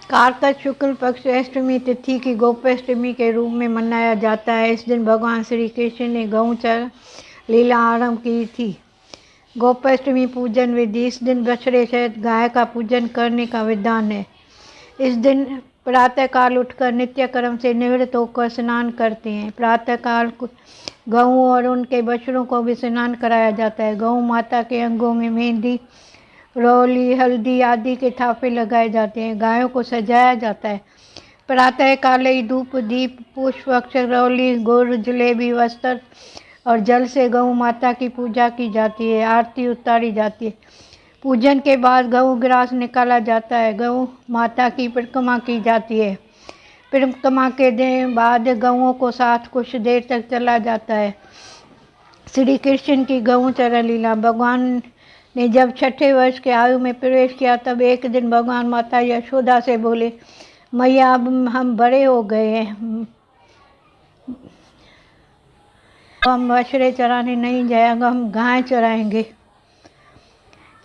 कार्तिक शुक्ल पक्ष अष्टमी तिथि की गोपाष्टमी के रूप में मनाया जाता है। इस दिन भगवान श्री कृष्ण ने गौचर लीला आरंभ की थी। गोपाष्टमी पूजन विधि। इस दिन बछड़े सहित गाय का पूजन करने का विधान है। इस दिन प्रातःकाल उठकर नित्य कर्म से निवृत्त होकर स्नान करते हैं। प्रातःकाल गऊ और उनके बछड़ों को भी स्नान कराया जाता है। गऊ माता के अंगों में मेहंदी, रौली, हल्दी आदि के थापे लगाए जाते हैं। गायों को सजाया जाता है। प्रातः काले धूप, दीप, पुष्प, अक्षर, रौली, गुड़, जलेबी, वस्त्र और जल से गऊ माता की पूजा की जाती है। आरती उतारी जाती है। पूजन के बाद गऊ ग्रास निकाला जाता है। गऊ माता की परिक्रमा की जाती है। परिक्रमा के बाद गऊओं को साथ कुछ देर तक चला जाता है। श्री कृष्ण की गौचरण लीला। भगवान ने जब 6ठे वर्ष के आयु में प्रवेश किया तब एक दिन भगवान माता यशोदा से बोले, मैया अब हम बड़े हो गए हैं, हम बछड़े चराने नहीं जाएंगे, हम गाय चराएंगे।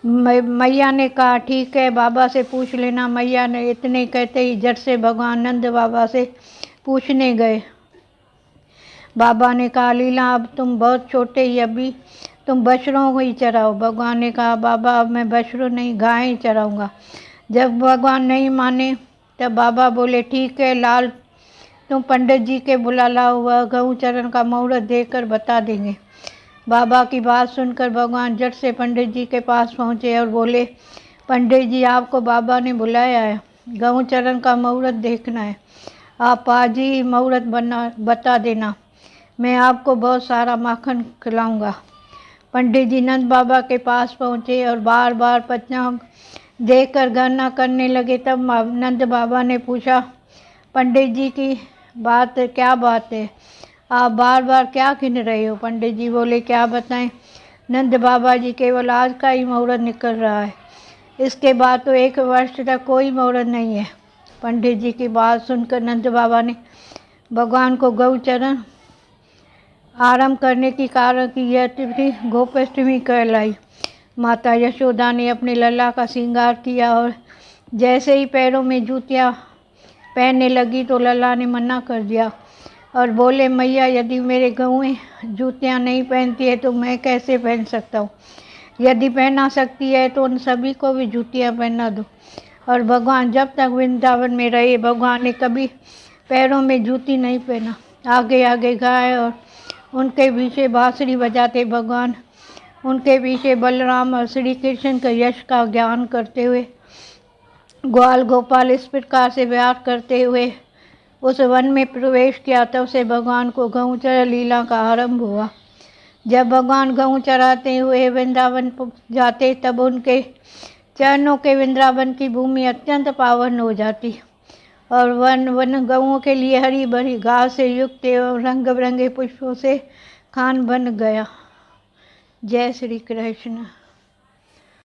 मैया ने कहा ठीक है, बाबा से पूछ लेना। मैया ने इतने कहते ही झट से भगवान नंद बाबा से पूछने गए। बाबा ने कहा लीला अब तुम बहुत छोटे ही, अभी तुम बछड़ों को ही चराओ। भगवान ने कहा बाबा अब मैं बछड़ों नहीं गाय ही चराऊँगा। जब भगवान नहीं माने तब बाबा बोले ठीक है लाल, तुम पंडित जी के बुला लाओ, वह गौचरण का मुहूर्त देकर बता देंगे। बाबा की बात सुनकर भगवान झट से पंडित जी के पास पहुँचे और बोले, पंडित जी आपको बाबा ने बुलाया है, गौचरण का मुहूर्त देखना है। आप आज ही मुहूर्त बता देना, मैं आपको बहुत सारा माखन खिलाऊंगा। पंडित जी नंद बाबा के पास पहुँचे और बार बार पंचांग देखकर गणना करने लगे। तब नंद बाबा ने पूछा, पंडित जी की क्या बात है, आप बार बार क्या गिन रहे हो? पंडित जी बोले क्या बताएं नंद बाबा जी, केवल आज का ही मुहूर्त निकल रहा है, इसके बाद तो 1 वर्ष तक कोई मुहूर्त नहीं है। पंडित जी की बात सुनकर नंद बाबा ने भगवान को गौचरण आरंभ करने की कारण की यह तिथि गोपाष्टमी कहलाई। माता यशोदा ने अपने लला का श्रृंगार किया और जैसे ही पैरों में जूतियाँ पहनने लगी तो लला ने मना कर दिया और बोले मैया यदि मेरे गऊँ जूतियाँ नहीं पहनती है तो मैं कैसे पहन सकता हूँ, यदि पहना सकती है तो उन सभी को भी जूतियाँ पहना दो। और भगवान जब तक वृंदावन में रहे भगवान ने कभी पैरों में जूती नहीं पहना। आगे आगे गाय और उनके पीछे बांसुरी बजाते भगवान, उनके पीछे बलराम और श्री कृष्ण का यश का ज्ञान करते हुए ग्वाल गोपाल इस प्रकार से विहार करते हुए उस वन में प्रवेश किया। तब से भगवान को गौचर लीला का आरंभ हुआ। जब भगवान गऊ चराते हुए वृंदावन जाते तब उनके चरणों के वृंदावन की भूमि अत्यंत पावन हो जाती और वन गऊओं के लिए हरी भरी घास से युक्त एवं रंग बिरंगे पुष्पों से खान बन गया। जय श्री कृष्ण।